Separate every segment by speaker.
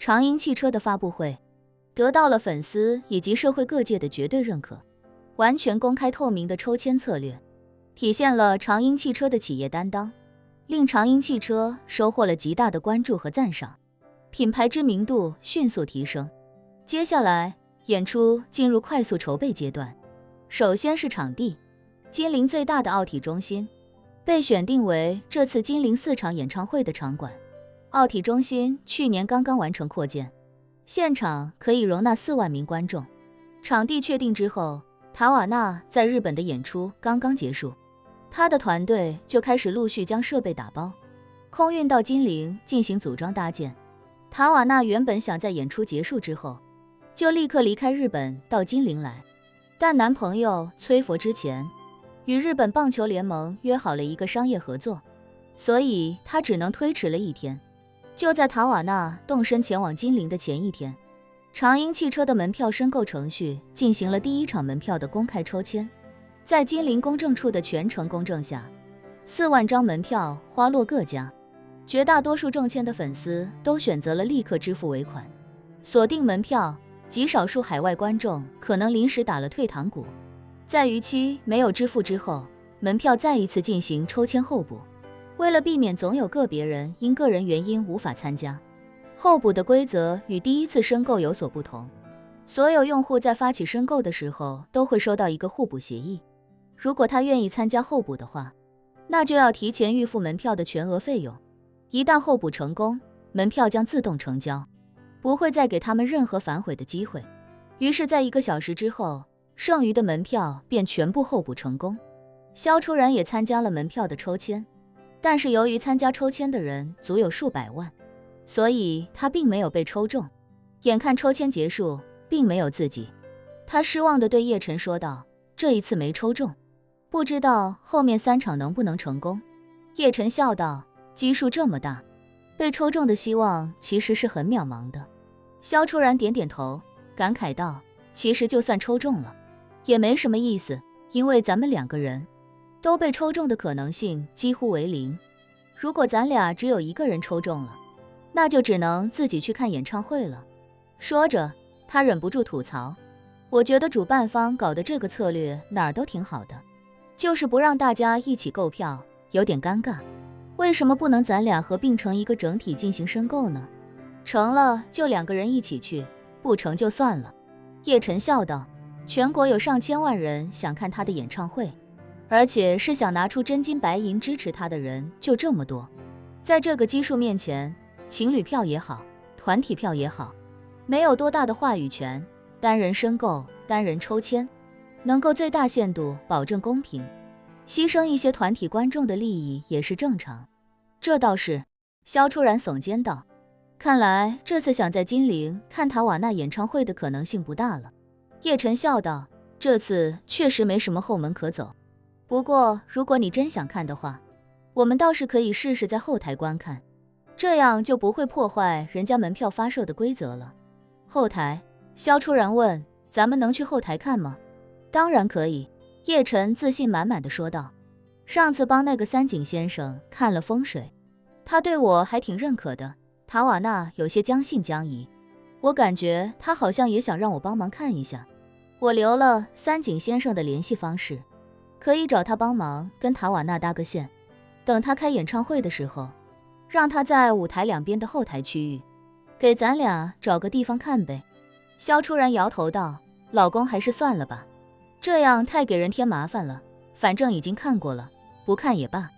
Speaker 1: 长鹰汽车的发布会得到了粉丝以及社会各界的绝对认可，完全公开透明的抽签策略，体现了长鹰汽车的企业担当，令长鹰汽车收获了极大的关注和赞赏，品牌知名度迅速提升。接下来，演出进入快速筹备阶段。首先是场地，金陵最大的奥体中心被选定为这次金陵4场演唱会的场馆。奥体中心去年刚刚完成扩建，现场可以容纳4万名观众。场地确定之后，塔瓦纳在日本的演出刚刚结束，他的团队就开始陆续将设备打包，空运到金陵进行组装搭建。塔瓦纳原本想在演出结束之后，就立刻离开日本到金陵来，但男朋友崔佛之前与日本棒球联盟约好了一个商业合作，所以他只能推迟了1天。就在塔瓦纳动身前往金陵的前一天，长鹰汽车的门票申购程序进行了第1场门票的公开抽签。在金陵公证处的全程公证下，4万张门票花落各家，绝大多数中签的粉丝都选择了立刻支付尾款，锁定门票。极少数海外观众可能临时打了退堂鼓，在逾期没有支付之后，门票再一次进行抽签候补。为了避免总有个别人因个人原因无法参加，候补的规则与第一次申购有所不同。所有用户在发起申购的时候都会收到一个互补协议，如果他愿意参加候补的话，那就要提前预付门票的全额费用。一旦候补成功，门票将自动成交，不会再给他们任何反悔的机会。于是在1个小时之后，剩余的门票便全部候补成功。萧初然也参加了门票的抽签，但是由于参加抽签的人足有数百万，所以他并没有被抽中。眼看抽签结束，并没有自己，他失望地对叶晨说道：“这一次没抽中，不知道后面3场能不能成功。”叶晨笑道：“基数这么大，被抽中的希望其实是很渺茫的。”萧初然点点头，感慨道：“其实就算抽中了，也没什么意思，因为咱们2个人都被抽中的可能性几乎为0。如果咱俩只有1个人抽中了，那就只能自己去看演唱会了。”说着，他忍不住吐槽：“我觉得主办方搞的这个策略哪儿都挺好的，就是不让大家一起购票，有点尴尬。为什么不能咱俩合并成一个整体进行申购呢？成了就2个人一起去，不成就算了。”叶晨笑道：“全国有上千万人想看他的演唱会，而且是想拿出真金白银支持他的人就这么多，在这个基数面前，情侣票也好，团体票也好，没有多大的话语权。单人申购，单人抽签，能够最大限度保证公平，牺牲一些团体观众的利益也是正常。”这倒是，萧初然耸肩道：“看来这次想在金陵看塔瓦纳演唱会的可能性不大了。”叶晨笑道：“这次确实没什么后门可走，不过如果你真想看的话，我们倒是可以试试在后台观看，这样就不会破坏人家门票发售的规则了。”后台？萧初然问：“咱们能去后台看吗？”“当然可以。”叶晨自信满满的说道：“上次帮那个三井先生看了风水，他对我还挺认可的。塔瓦纳有些将信将疑，我感觉他好像也想让我帮忙看一下。我留了三井先生的联系方式，可以找他帮忙跟塔瓦纳搭个线，等他开演唱会的时候，让他在舞台2边的后台区域，给咱俩找个地方看呗。”萧初然摇头道：“老公还是算了吧，这样太给人添麻烦了，反正已经看过了，不看也罢。”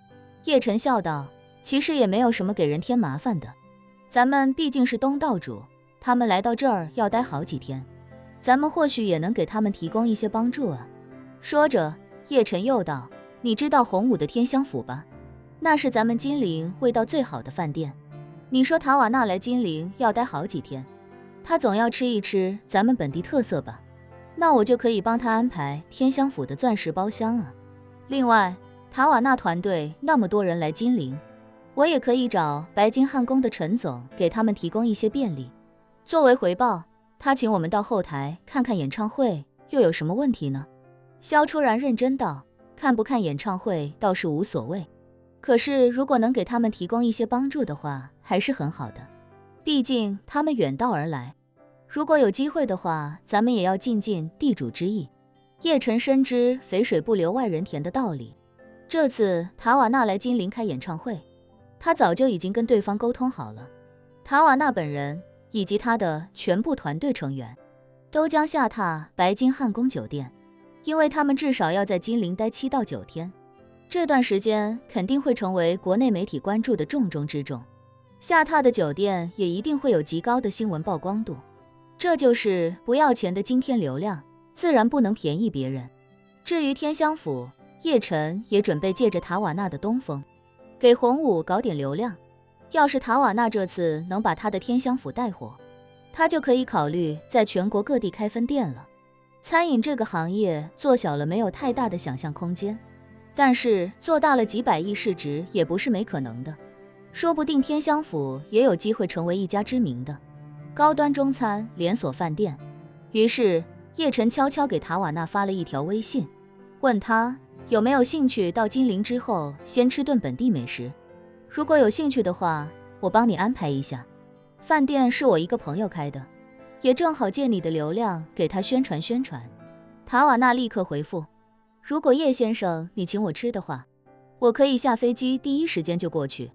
Speaker 1: 叶晨笑道：“其实也没有什么给人添麻烦的，咱们毕竟是东道主，他们来到这儿要待好几天，咱们或许也能给他们提供一些帮助啊。”说着，叶晨又道：“你知道洪武的天香府吧？那是咱们金陵味道最好的饭店。你说塔瓦纳来金陵要待好几天，他总要吃一吃咱们本地特色吧？那我就可以帮他安排天香府的钻石包厢啊。另外，塔瓦纳团队那么多人来金陵，我也可以找白金汉宫的陈总给他们提供一些便利。作为回报，他请我们到后台看看演唱会，又有什么问题呢？”萧初然认真道：“看不看演唱会倒是无所谓，可是如果能给他们提供一些帮助的话，还是很好的。毕竟他们远道而来，如果有机会的话，咱们也要尽尽地主之谊。叶晨深知肥水不流外人田的道理，这次塔瓦纳来金陵开演唱会，他早就已经跟对方沟通好了，塔瓦纳本人以及他的全部团队成员都将下榻白金汉宫酒店，因为他们至少要在金陵待7到9天，这段时间肯定会成为国内媒体关注的重中之重。下榻的酒店也一定会有极高的新闻曝光度，这就是不要钱的惊天流量，自然不能便宜别人。至于天香府，叶晨也准备借着塔瓦纳的东风，给洪武搞点流量。要是塔瓦纳这次能把他的天香府带火，他就可以考虑在全国各地开分店了。餐饮这个行业做小了没有太大的想象空间，但是做大了几百亿市值也不是没可能的。说不定天香府也有机会成为一家知名的高端中餐连锁饭店。于是叶晨悄悄给塔瓦纳发了一条微信，问他有没有兴趣到金陵之后先吃顿本地美食，如果有兴趣的话，我帮你安排一下。饭店是我一个朋友开的，也正好借你的流量给他宣传宣传。塔瓦纳立刻回复，如果叶先生你请我吃的话，我可以下飞机第一时间就过去，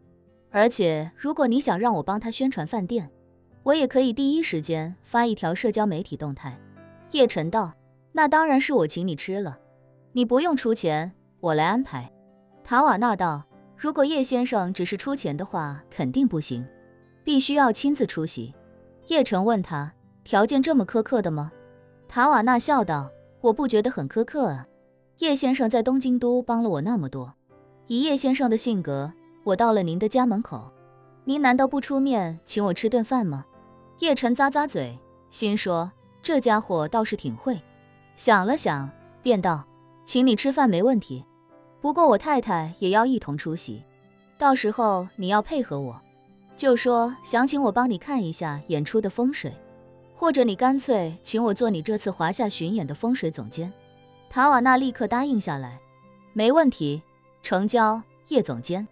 Speaker 1: 而且如果你想让我帮他宣传饭店，我也可以第一时间发一条社交媒体动态。叶晨道，那当然是我请你吃了，你不用出钱，我来安排。塔瓦纳道，如果叶先生只是出钱的话，肯定不行，必须要亲自出席。叶晨问他，条件这么苛刻的吗？塔瓦纳笑道，我不觉得很苛刻啊，叶先生在东京都帮了我那么多，以叶先生的性格，我到了您的家门口，您难道不出面请我吃顿饭吗？叶晨咂咂嘴，心说这家伙倒是挺会，想了想便道，请你吃饭没问题，不过我太太也要一同出席，到时候你要配合我，就说想请我帮你看一下演出的风水，或者你干脆请我做你这次华夏巡演的风水总监。塔瓦纳立刻答应下来，没问题，成交，叶总监。